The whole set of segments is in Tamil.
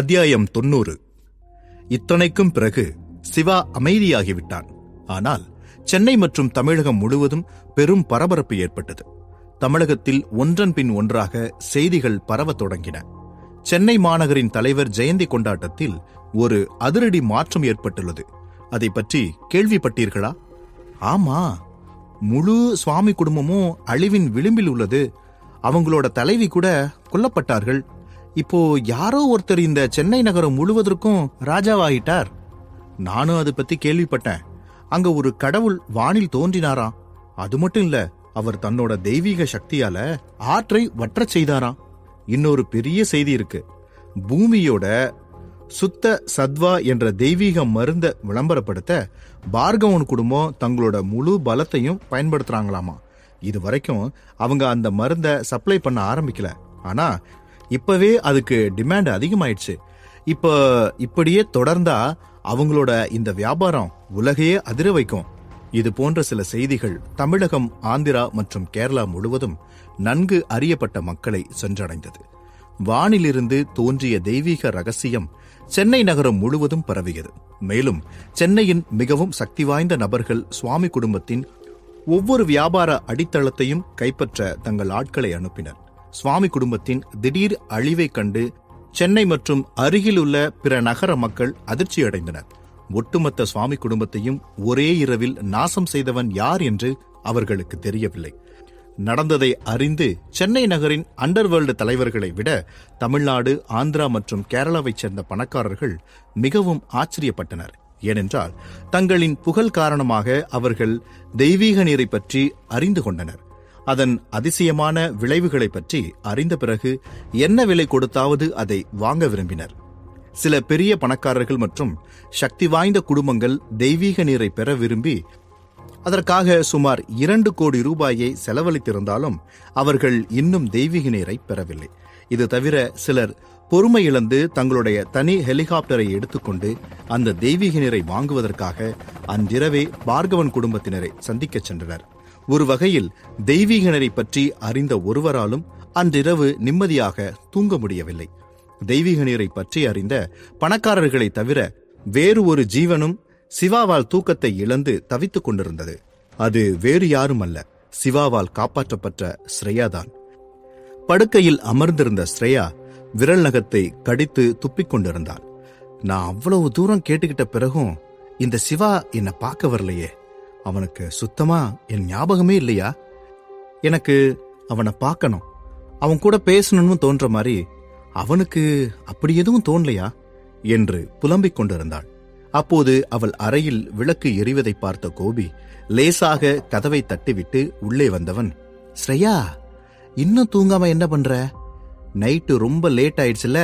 அத்தியாயம் 90. இத்தனைக்கும் பிறகு சிவா அமைதியாகிவிட்டான். ஆனால் சென்னை மற்றும் தமிழகம் முழுவதும் பெரும் பரபரப்பு ஏற்பட்டது. தமிழகத்தில் ஒன்றன் பின் ஒன்றாக செய்திகள் பரவத் தொடங்கின. சென்னை மாநகரின் தலைவர் ஜெயந்தி கொண்டாட்டத்தில் ஒரு அதிரடி மாற்றம் ஏற்பட்டுள்ளது. அதை பற்றி கேள்விப்பட்டீர்களா? ஆமா, முழு சுவாமி குடும்பமும் அழிவின் விளிம்பில் உள்ளது. அவங்களோட தலைவி கூட கொல்லப்பட்டார்கள். இப்போ யாரோ ஒருத்தர் இந்த சென்னை நகரம் முழுவதற்கும் ராஜாவாயிட்டார். நானும் அதை பத்தி கேள்விப்பட்டேன். அங்க ஒரு கடவுள் வானில் தோன்றினாராம். அது மட்டும் இல்ல, அவர் தன்னோட தெய்வீக சக்தியால ஆற்றை வற்றச் செய்தாராம். இன்னொரு பெரிய செய்தி இருக்கு. பூமியோட சுத்த சத்வா என்ற தெய்வீக மருந்த விளம்பரப்படுத்த பார்கவன் குடும்பம் தங்களோட முழு பலத்தையும் பயன்படுத்துறாங்களாமா. இது வரைக்கும் அவங்க அந்த மருந்த சப்ளை பண்ண ஆரம்பிக்கல. ஆனா இப்பவே அதுக்கு டிமாண்ட் அதிகமாயிடுச்சு. இப்படியே தொடர்ந்தா அவங்களோட இந்த வியாபாரம் உலகையே அதிர வைக்கும். இது போன்ற சில செய்திகள் தமிழகம், ஆந்திரா மற்றும் கேரளா முழுவதும் நன்கு அறியப்பட்ட மக்களை சென்றடைந்தது. வானிலிருந்து தோன்றிய தெய்வீக ரகசியம் சென்னை நகரம் முழுவதும் பரவியது. மேலும் சென்னையின் மிகவும் சக்தி வாய்ந்த நபர்கள் சுவாமி குடும்பத்தின் ஒவ்வொரு வியாபார அடித்தளத்தையும் கைப்பற்ற தங்கள் ஆட்களை அனுப்பினர். சுவாமி குடும்பத்தின் திடீர் அழிவை கண்டு சென்னை மற்றும் அருகிலுள்ள பிற நகர மக்கள் அதிர்ச்சியடைந்தனர். ஒட்டுமொத்த சுவாமி குடும்பத்தையும் ஒரே இரவில் நாசம் செய்தவன் யார் என்று அவர்களுக்கு தெரியவில்லை. நடந்ததை அறிந்து சென்னை நகரின் அண்டர்வேர்ல்டு தலைவர்களை விட தமிழ்நாடு, ஆந்திரா மற்றும் கேரளாவைச் சேர்ந்த பணக்காரர்கள் மிகவும் ஆச்சரியப்பட்டனர். ஏனென்றால் தங்களின் புகழ் காரணமாக அவர்கள் தெய்வீக நீரை பற்றி அறிந்து கொண்டனர். அதன் அதிசயமான விளைவுகளை பற்றி அறிந்த பிறகு என்ன விலை கொடுத்தாவது அதை வாங்க விரும்பினர். சில பெரிய பணக்காரர்கள் மற்றும் சக்தி வாய்ந்த குடும்பங்கள் தெய்வீக நீரை பெற விரும்பி அதற்காக சுமார் 2 கோடி ரூபாயை செலவழித்திருந்தாலும் அவர்கள் இன்னும் தெய்வீக நீரை பெறவில்லை. இது தவிர சிலர் பொறுமை இழந்து தங்களுடைய தனி ஹெலிகாப்டரை எடுத்துக்கொண்டு அந்த தெய்வீக நீரை வாங்குவதற்காக அன்றிரவே பார்கவன் குடும்பத்தினரை சந்திக்கச் சென்றனர். ஒரு வகையில் தெய்வீக நீரை பற்றி அறிந்த ஒருவராலும் அன்றிரவு நிம்மதியாக தூங்க முடியவில்லை. தெய்வீக நீரை பற்றி அறிந்த பணக்காரர்களை தவிர வேறு ஒரு ஜீவனும் சிவாவால் தூக்கத்தை இழந்து தவித்துக் கொண்டிருந்தது. அது வேறு யாரும் அல்ல, சிவாவால் காப்பாற்றப்பட்ட ஸ்ரேயாதான். படுக்கையில் அமர்ந்திருந்த ஸ்ரேயா விரல் நகத்தை கடித்து துப்பிக் கொண்டிருந்தாள். நான் அவ்வளவு தூரம் கேட்டுக்கிட்ட பிறகும் இந்த சிவா என்னை பார்க்க வரலையே. அவனுக்கு சுத்தமா என் ஞாபகமே இல்லையா? எனக்கு அவனை பார்க்கணும், அவன் கூட பேசணும்னு தோன்ற மாதிரி அவனுக்கு அப்படி எதுவும் தோணலையா என்று புலம்பிக் கொண்டிருந்தாள். அப்போது அவள் அறையில் விளக்கு எரிவதை பார்த்த கோபி லேசாக கதவை தட்டிவிட்டு உள்ளே வந்தவன், ஸ்ரேயா, இன்னும் தூங்காம என்ன பண்ற? நைட்டு ரொம்ப லேட் ஆயிடுச்சுல,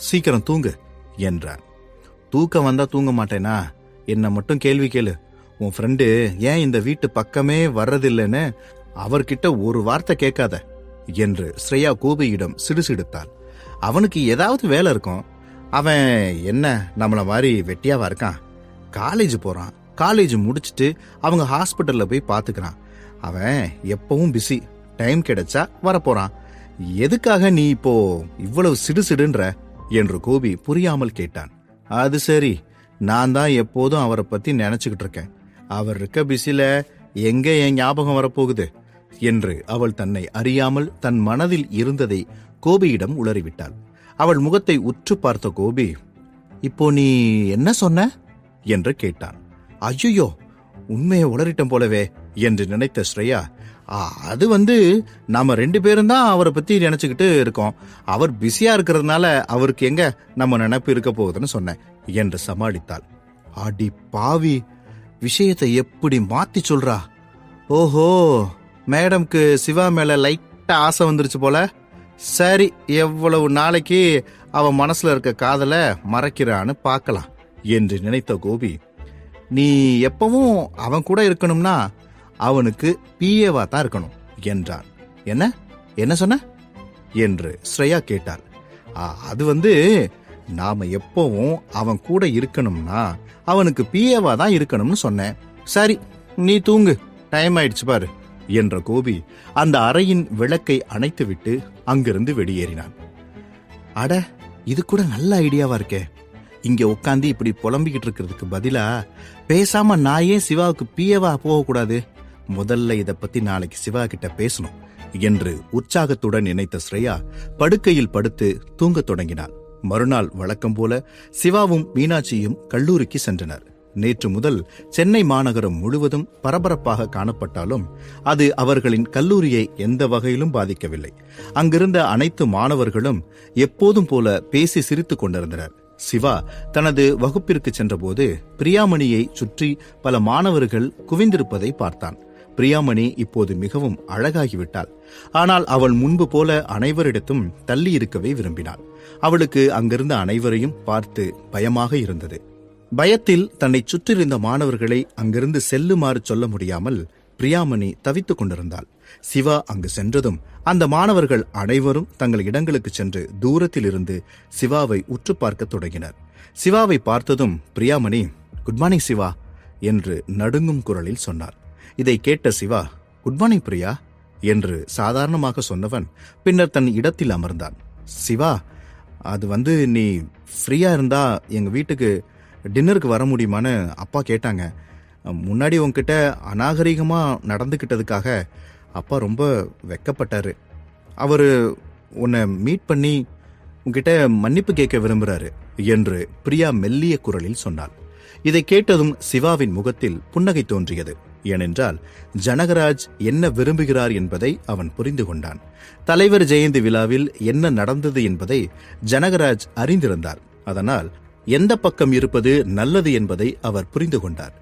சீக்கிரம் தூங்கு என்றான். தூக்கம் வந்தா தூங்க மாட்டேனா? என்ன மட்டும் கேள்வி கேளு. உன் ஃப்ரெண்டு ஏன் இந்த வீட்டு பக்கமே வர்றதில்லைன்னு அவர்கிட்ட ஒரு வார்த்தை கேட்காத என்று ஸ்ரேயா கோபியிடம் சிடுசிடுத்தாள். அவனுக்கு ஏதாவது வேலை இருக்கும். அவன் என்ன நம்மள மாதிரி வெட்டியாவா இருக்கான்? காலேஜ் போறான். காலேஜ் முடிச்சுட்டு அவங்க ஹாஸ்பிட்டல்ல போய் பாத்துக்கிறான். அவன் எப்பவும் பிஸி. டைம் கிடைச்சா வரப்போறான். எதுக்காக நீ இப்போ இவ்வளவு சிடுசிடுன்ற என்று கோபி புரியாமல் கேட்டான். அது சரி, நான் தான் எப்போதும் அவரை பத்தி நினைச்சுக்கிட்டு இருக்கேன். அவர் இருக்க பிஸில எங்க என் ஞாபகம் வரப்போகுது என்று அவள் தன்னை அறியாமல் தன் மனதில் இருந்ததை கோபியிடம் உளறிவிட்டாள். அவள் முகத்தை உற்று பார்த்த கோபி, இப்போ நீ என்ன சொன்ன என்று கேட்டான். ஐயோ, உண்மையை உளறிட்டம் போலவே என்று நினைத்த ஸ்ரேயா, அது நாம 2 பேரும் தான் அவரை பத்தி நினைச்சுக்கிட்டு இருக்கோம். அவர் பிஸியா இருக்கிறதுனால அவருக்கு எங்க நம்ம நினைப்பு இருக்க போகுதுன்னு சொன்னேன் என்று சமாளித்தாள். அடி பாவி, விஷயத்தை எப்படி மாத்தி சொல்றா! ஓஹோ, மேடம்க்கு சிவா மேல லைட்டா ஆசை வந்துருச்சு போல. சரி, எவ்வளவு நாளைக்கு அவன் மனசுல இருக்க காதல மறைக்கிறான்னு பார்க்கலாம் என்று நினைத்த கோபி, நீ எப்பவும் அவன் கூட இருக்கணும்னா அவனுக்கு பிஏவா தான் இருக்கணும் என்றான். என்ன என்ன சொன்ன என்று ஸ்ரேயா கேட்டாள். அது நாம எப்பவும் அவன் கூட இருக்கணும்னா அவனுக்கு பிஏவா தான் இருக்கணும்னு சொன்னேன். சரி, நீ தூங்கு, டைம் ஆயிடுச்சு பாரு என்ற கோபி அந்த அறையின் விளக்கை அணைத்துவிட்டு அங்கிருந்து வெளியேறினான். அட, இது கூட நல்ல ஐடியாவா இருக்கே. இங்க உட்காந்து இப்படி புலம்பிக்கிட்டு இருக்கிறதுக்கு பதிலா பேசாம நான் ஏன் சிவாவுக்கு பிஏவா போகக்கூடாது? முதல்ல இதை பத்தி நாளைக்கு சிவா கிட்ட பேசணும் என்று உற்சாகத்துடன் நினைத்த ஸ்ரேயா படுக்கையில் படுத்து தூங்கத் தொடங்கினாள். மறுநாள் வழக்கம் போல சிவாவும் மீனாட்சியும் கல்லூரிக்கு சென்றனர். நேற்று முதல் சென்னை மாநகரம் முழுவதும் பரபரப்பாக காணப்பட்டாலும் அது அவர்களின் கல்லூரியை எந்த வகையிலும் பாதிக்கவில்லை. அங்கிருந்த அனைத்து மாணவர்களும் எப்போதும் போல பேசி சிரித்துக் கொண்டிருந்தனர். சிவா தனது வகுப்பிற்கு சென்றபோது பிரியாமணியை சுற்றி பல மாணவர்கள் குவிந்திருப்பதை பார்த்தான். பிரியாமணி இப்போது மிகவும் அழகாகிவிட்டாள். ஆனால் அவள் முன்பு போல அனைவரிடத்தும் தள்ளி இருக்கவே விரும்பினாள். அவளுக்கு அங்கிருந்த அனைவரையும் பார்த்து பயமாக இருந்தது. பயத்தில் தன்னை சுற்றியிருந்த மாணவர்களை அங்கிருந்து செல்லுமாறு சொல்ல முடியாமல் பிரியாமணி தவித்துக் கொண்டிருந்தாள். சிவா அங்கு சென்றதும் அந்த மாணவர்கள் அனைவரும் தங்கள் இடங்களுக்கு சென்று தூரத்தில் இருந்து சிவாவை உற்று பார்க்க தொடங்கினர். சிவாவை பார்த்ததும் பிரியாமணி, குட் மார்னிங் சிவா என்று நடுங்கும் குரலில் சொன்னார். இதை கேட்ட சிவா, குட் மார்னிங் பிரியா என்று சாதாரணமாக சொன்னவன் பின்னர் தன் இடத்தில் அமர்ந்தான். சிவா, அது நீ ஃப்ரீயா இருந்தா எங்க வீட்டுக்கு டின்னருக்கு வர முடியுமான்னு அப்பா கேட்டாங்க. முன்னாடி உன்கிட்ட அநாகரிகமா நடந்துகிட்டதுக்காக அப்பா ரொம்ப வெக்கப்பட்டாரு. அவரு உன்னை மீட் பண்ணி உன்கிட்ட மன்னிப்பு கேட்க விரும்புறாரு என்று பிரியா மெல்லிய குரலில் சொன்னாள். இதை கேட்டதும் சிவாவின் முகத்தில் புன்னகை தோன்றியது. ஏனென்றால் ஜனகராஜ் என்ன விரும்புகிறார் என்பதை அவன் புரிந்து கொண்டான். தலைவர் ஜெயந்தி விழாவில் என்ன நடந்தது என்பதை ஜனகராஜ் அறிந்திருந்தார். அதனால் எந்த பக்கம் இருப்பது நல்லது என்பதை அவர் புரிந்து கொண்டார்.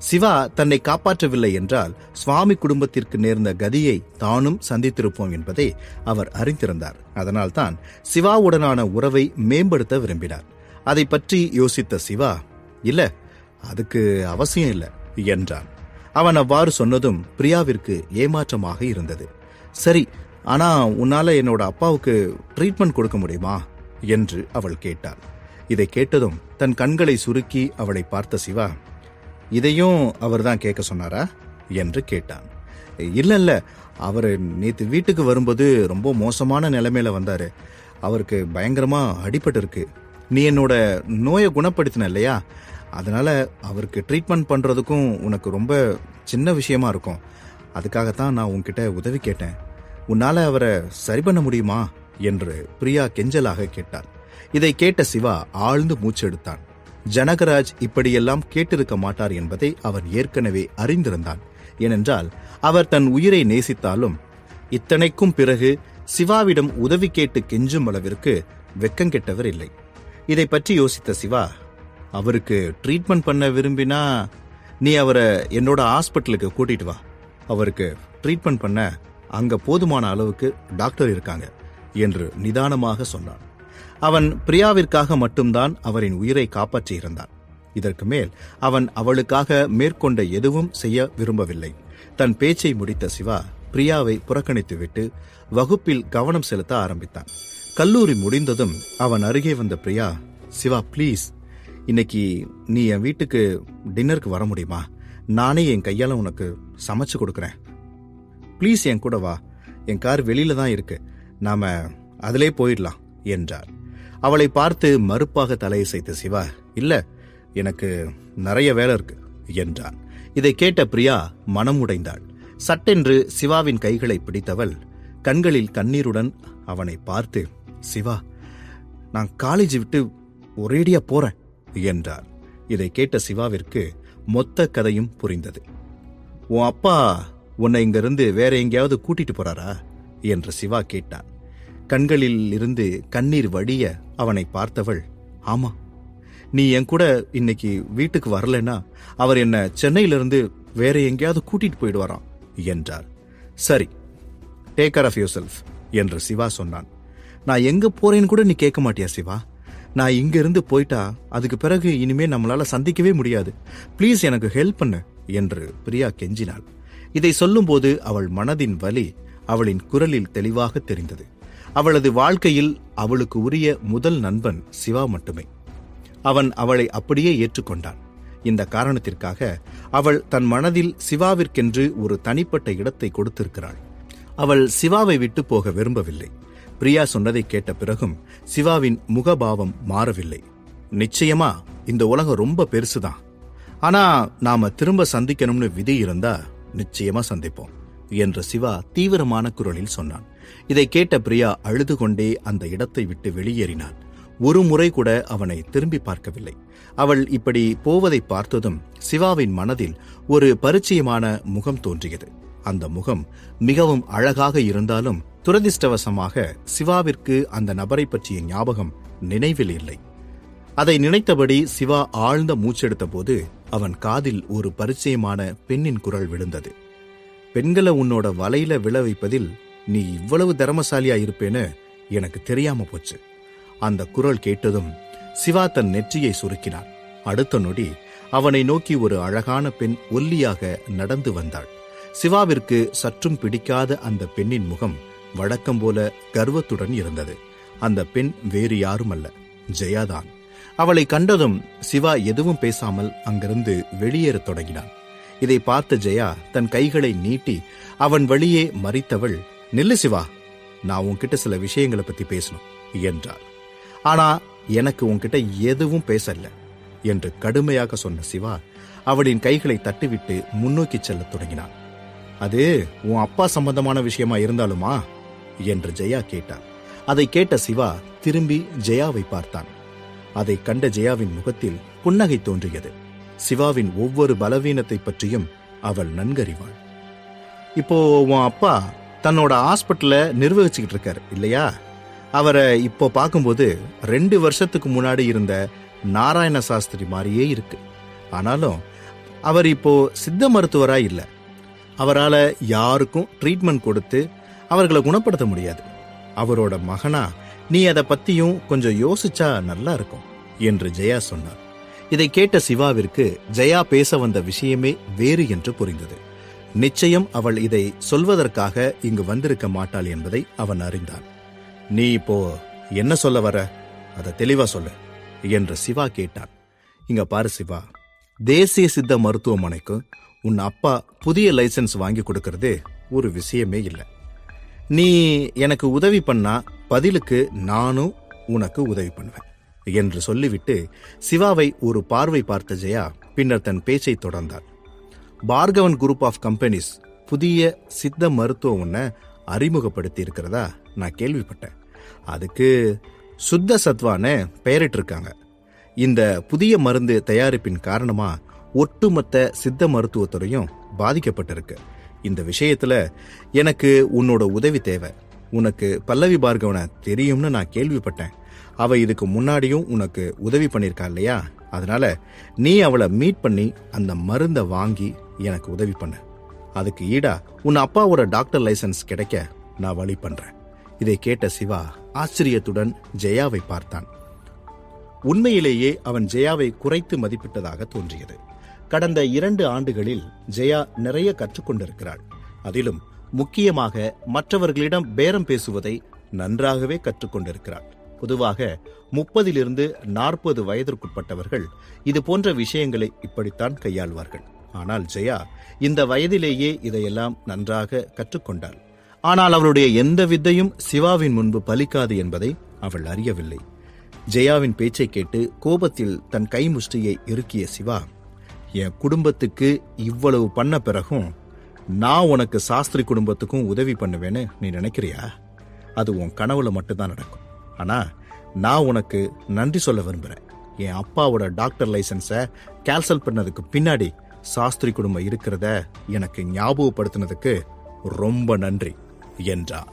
சிவா தன்னை காப்பாற்றவில்லை என்றால் சுவாமி குடும்பத்திற்கு நேர்ந்த கதியை தானும் சந்தித்திருப்போம் என்பதை அவர் அறிந்திருந்தார். அதனால்தான் சிவாவுடனான உறவை மேம்படுத்த விரும்பினார். அதை பற்றி யோசித்த சிவா, இல்ல, அதுக்கு அவசியம் இல்லை என்றான். அவன் அவ்வாறு சொன்னதும் பிரியாவிற்கு ஏமாற்றமாக இருந்தது. சரி, ஆனா உன்னால என்னோட அப்பாவுக்கு ட்ரீட்மெண்ட் கொடுக்க முடியுமா என்று அவள் கேட்டாள். இதை கேட்டதும் தன் கண்களை சுருக்கி அவளை பார்த்த சிவா, இதையும் அவர்தான் கேட்க சொன்னாரா என்று கேட்டான். இல்ல, அவர் நேத்து வீட்டுக்கு வரும்போது ரொம்ப மோசமான நிலைமையில வந்தாரு. அவருக்கு பயங்கரமா அடிபட்டு இருக்கு. நீ என்னோட நோயை குணப்படுத்தின இல்லையா, அதனால அவருக்கு ட்ரீட்மெண்ட் பண்றதுக்கும் உனக்கு ரொம்ப சின்ன விஷயமா இருக்கும். அதுக்காகத்தான் நான் உன்கிட்ட உதவி கேட்டேன். உன்னால அவரை சரி பண்ண முடியுமா என்று பிரியா கெஞ்சலாக கேட்டாள். இதை கேட்ட சிவா ஆழ்ந்து மூச்செடுத்தான். ஜனகராஜ் இப்படியெல்லாம் கேட்டிருக்க மாட்டார் என்பதை அவன் ஏற்கனவே அறிந்திருந்தான். ஏனென்றால் அவர் தன் உயிரை நேசித்தாலும் இத்தனைக்கும் பிறகு சிவாவிடம் உதவி கேட்டு கெஞ்சும் அளவிற்கு வெக்கங்கெட்டவர் இல்லை. இதை பற்றி யோசித்த சிவா, அவருக்கு ட்ரீட்மெண்ட் பண்ண விரும்பினா நீ அவரை என்னோட ஹாஸ்பிட்டலுக்கு கூட்டிட்டு வா. அவருக்கு ட்ரீட்மெண்ட் பண்ண அங்க போதுமான அளவுக்கு டாக்டர் இருக்காங்க என்று நிதானமாக சொன்னான். அவன் பிரியாவிற்காக மட்டும்தான் அவரின் உயிரை காப்பாற்றியிருந்தான். இதற்கு மேல் அவன் அவளுக்காக மேற்கொண்ட எதுவும் செய்ய விரும்பவில்லை. தன் பேச்சை முடித்த சிவா பிரியாவை புறக்கணித்துவிட்டு வகுப்பில் கவனம் செலுத்த ஆரம்பித்தான். கல்லூரி முடிந்ததும் அவன் அருகே வந்த பிரியா, சிவா ப்ளீஸ், இன்னைக்கு நீ என் வீட்டுக்கு டின்னருக்கு வர முடியுமா? நானே என் கையால உனக்கு சமைச்சு கொடுக்கறேன். ப்ளீஸ் என் கூட வா. என் கார் வெளியில தான் இருக்கு, நாம அதிலே போயிடலாம் என்றார். அவளை பார்த்து மறுப்பாக தலையசைத்த சிவா, இல்ல, எனக்கு நிறைய வேலை இருக்கு என்றான். இதை கேட்ட பிரியா மனம் உடைந்தாள். சட்டென்று சிவாவின் கைகளை பிடித்தவள் கண்களில் கண்ணீருடன் அவனை பார்த்து, சிவா, நான் காலேஜ் விட்டு ஒரேடியா போறேன் என்றார். இதை கேட்ட சிவாவிற்கு மொத்த கதையும் புரிந்தது. உன் அப்பா உன்னை இங்கிருந்து வேற எங்கேயாவது கூட்டிட்டு போறாரா என்று சிவா கேட்டான். கண்களில் இருந்து கண்ணீர் வடிய அவனை பார்த்தவள், ஆமா, நீ என் கூட இன்னைக்கு வீட்டுக்கு வரலன்னா அவர் என்ன சென்னையிலிருந்து வேற எங்கேயாவது கூட்டிட்டு போயிடுவாராம் என்றார். சரி, take care of yourself என்று சிவா சொன்னான். நான் எங்க போறேன்னு கூட நீ கேட்க மாட்டியா சிவா? நான் இங்க இருந்து போயிட்டா அதுக்கு பிறகு இனிமே நம்மளால சந்திக்கவே முடியாது. ப்ளீஸ் எனக்கு ஹெல்ப் பண்ணு என்று பிரியா கெஞ்சினாள். இதை சொல்லும்போது அவள் மனதின் வலி அவளின் குரலில் தெளிவாக தெரிந்தது. அவளது வாழ்க்கையில் அவளுக்கு உரிய முதல் நண்பன் சிவா மட்டுமே. அவன் அவளை அப்படியே ஏற்றுக்கொண்டான். இந்த காரணத்திற்காக அவள் தன் மனதில் சிவாவிற்கென்று ஒரு தனிப்பட்ட இடத்தை கொடுத்திருக்கிறாள். அவள் சிவாவை விட்டு போக விரும்பவில்லை. பிரியா சொன்னதை கேட்ட பிறகும் சிவாவின் முகபாவம் மாறவில்லை. நிச்சயமா இந்த உலகம் ரொம்ப பெருசுதான். ஆனா நாம திரும்ப சந்திக்கணும்னு விதி இருந்தா நிச்சயமா சந்திப்போம் என்று சிவா தீவிரமான குரலில் சொன்னான். இதை கேட்ட பிரியா அழுது கொண்டே அந்த இடத்தை விட்டு வெளியேறினாள். ஒரு முறை கூட அவனை திரும்பி பார்க்கவில்லை. அவள் இப்படி போவதை பார்த்ததும் சிவாவின் மனதில் ஒரு பரிச்சயமான முகம் தோன்றியது. அந்த முகம் மிகவும் அழகாக இருந்தாலும் துரதிர்ஷ்டவசமாக சிவாவிற்கு அந்த நபரை பற்றிய ஞாபகம் நினைவில் இல்லை. அதை நினைத்தபடி சிவா ஆழ்ந்த மூச்செடுத்த போது அவன் காதில் ஒரு பரிச்சயமான பெண்ணின் குரல் விழுந்தது. பெண்களை உன்னோட வலையில விழ வைப்பதில் நீ இவ்வளவு திறமசாலியா இருப்பேன்னு எனக்கு தெரியாம போச்சு. அந்த குரல் கேட்டதும் சிவா தன் நெற்றியை சுருக்கினான். அடுத்த நொடி அவனை நோக்கி ஒரு அழகான பெண் ஒல்லியாக நடந்து வந்தாள். சிவாவிற்கு சற்றும் பிடிக்காத அந்த பெண்ணின் முகம் வழக்கம் போல கர்வத்துடன் இருந்தது. அந்த பெண் வேறு யாரும் அல்ல, ஜெயாதான். அவளை கண்டதும் சிவா எதுவும் பேசாமல் அங்கிருந்து வெளியேறத் தொடங்கினான். இதை பார்த்த ஜெயா தன் கைகளை நீட்டி அவன் வழியே மறித்தவள், நில்லு சிவா, நான் உன்கிட்ட சில விஷயங்களை பத்தி பேசணும் என்றாள். ஆனா எனக்கு உன்கிட்ட எதுவும் பேசல என்று கடுமையாக சொன்ன சிவா அவளின் கைகளை தட்டிவிட்டு முன்னோக்கி செல்லத் தொடங்கினான். அது உன் அப்பா சம்பந்தமான விஷயமா இருந்தாலுமா என்று ஜெயா கேட்டார். அதை கேட்ட சிவா திரும்பி ஜெயாவை பார்த்தான். அதை கண்ட ஜெயாவின் முகத்தில் புன்னகை தோன்றியது. சிவாவின் ஒவ்வொரு பலவீனத்தை பற்றியும் அவள் நன்கறிவாள். இப்போ உன் அப்பா தன்னோட ஹாஸ்பிட்டல நிர்வகிச்சுக்கிட்டு இருக்காரு இல்லையா? அவரை இப்போ பார்க்கும்போது 2 வருஷத்துக்கு முன்னாடி இருந்த நாராயண சாஸ்திரி மாதிரியே இருக்கு. ஆனாலும் அவர் இப்போ சித்த மருத்துவரா இல்லை. அவரால் யாருக்கும் ட்ரீட்மெண்ட் கொடுத்து அவர்களை குணப்படுத்த முடியாது. அவரோட மகனா நீ அதை பத்தியும் கொஞ்சம் யோசிச்சா நல்லா இருக்கும் என்று ஜெயா சொன்னார். இதை கேட்ட சிவாவிற்கு ஜெயா பேச வந்த விஷயமே வேறு என்று புரிந்தது. நிச்சயம் அவள் இதை சொல்வதற்காக இங்கு வந்திருக்க மாட்டாள் என்பதை அவன் அறிந்தான். நீ இப்போ என்ன சொல்ல வர, அதை தெளிவா சொல்லு என்று சிவா கேட்டான். இங்க பாரு சிவா, தேசிய சித்த மருத்துவமனைக்கு உன் அப்பா புதிய லைசன்ஸ் வாங்கி கொடுக்கறது ஒரு விஷயமே இல்லை. நீ எனக்கு உதவி பண்ணா பதிலுக்கு நானும் உனக்கு உதவி பண்ணுவேன் என்று சொல்லிவிட்டு சிவாவை ஒரு பார்வை பார்த்த ஜெயா பின்னர் தன் பேச்சை தொடர்ந்தாள். பார்கவன் குரூப் ஆஃப் கம்பெனிஸ் புதிய சித்த மருத்துவம் ஒன்ன அறிமுகப்படுத்தி இருக்கிறதா நான் கேள்விப்பட்டேன். அதுக்கு சுத்த சத்வான்னு பெயரிட்டிருக்காங்க. இந்த புதிய மருந்து தயாரிப்பின் காரணமா ஒட்டுமொத்த சித்த மருத்துவத்துறையும் பாதிக்கப்பட்டிருக்கு. இந்த விஷயத்துல எனக்கு உன்னோட உதவி தேவை. உனக்கு பல்லவி பார்கவனை தெரியும்னு நான் கேள்விப்பட்டேன். அவ இதுக்கு முன்னாடியும் உனக்கு உதவி பண்ணியிருக்கா இல்லையா? அதனால நீ அவளை மீட் பண்ணி அந்த மருந்தை வாங்கி எனக்கு உதவி பண்ண. அதுக்கு ஈடா உன் அப்பாவோட டாக்டர் லைசன்ஸ் கிடைக்க நான் வழி பண்றேன். இதை கேட்ட சிவா ஆச்சரியத்துடன் ஜெயாவை பார்த்தான். உண்மையிலேயே அவன் ஜெயாவை குறைத்து மதிப்பிட்டதாக தோன்றியது. கடந்த 2 ஆண்டுகளில் ஜெயா நிறைய கற்றுக்கொண்டிருக்கிறாள். அதிலும் முக்கியமாக மற்றவர்களிடம் பேரம் பேசுவதை நன்றாகவே கற்றுக்கொண்டிருக்கிறாள். பொதுவாக 30 to 40 வயதிற்குட்பட்டவர்கள் இது போன்ற விஷயங்களை இப்படித்தான் கையாள்வார்கள். ஆனால் ஜெயா இந்த வயதிலேயே இதையெல்லாம் நன்றாக கற்றுக்கொண்டாள். ஆனால் அவளுடைய எந்த வித்தையும் சிவாவின் முன்பு பலிக்காது என்பதை அவள் அறியவில்லை. ஜெயாவின் பேச்சை கேட்டு கோபத்தில் தன் கை முஷ்டியை இறுக்கிய சிவா, என் குடும்பத்துக்கு இவ்வளவு பண்ண பிறகும் நான் உனக்கு சாஸ்திரி குடும்பத்துக்கும் உதவி பண்ணுவேன்னு நீ நினைக்கிறியா? அது உன் கனவுல மட்டும்தான் நடக்கும். ஆனா நான் உனக்கு நன்றி சொல்ல விரும்புறேன். என் அப்பாவோட டாக்டர் லைசன்ஸை கேன்சல் பண்ணதுக்கு பின்னாடி சாஸ்திரி குடும்பம் இருக்கிறத எனக்கு ஞாபகப்படுத்தினதுக்கு ரொம்ப நன்றி என்றார்.